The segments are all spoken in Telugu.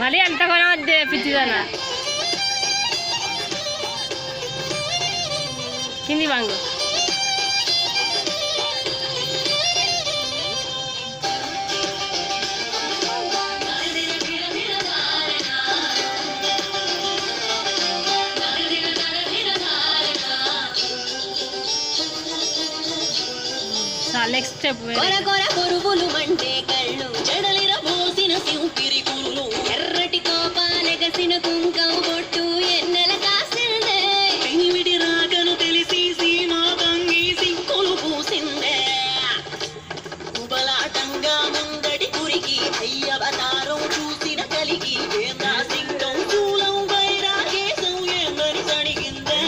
మళ్ళీ అంత కొనవద్దే పిచ్చిదానా కింది వాంగు నెక్స్ట్ స్టెప్ కొరువులు మంటే కళ్ళు జడలిర పోసిన సింపిరి కురులు ఎర్రటి కోపాలెగసిన కుంకం బొట్టు ఎన్నెల కాసిందే పెనివిడి రాకను తెలిసి సీమా తంగి సిక్కులు పూసిందే ఉబలాటంగా ముందడి కురికి అయ్యవతారం చూసిన కలిగి వేదా సింగం చూలం వైరాగేశం ఎందరి సడిగిందే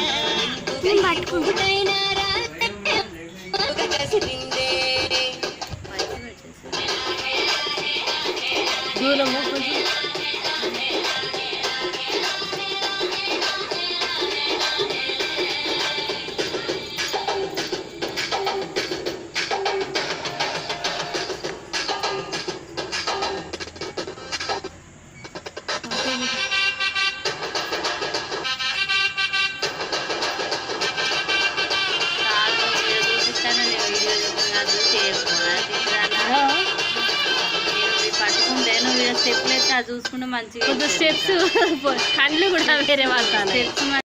దూరము పట్టుకుంటే నువ్వు స్టెప్లు అయితే అది చూసుకుంటే మంచిగా స్టెప్స్ కళ్ళు కూడా వేరే వాడతాను. స్టెప్స్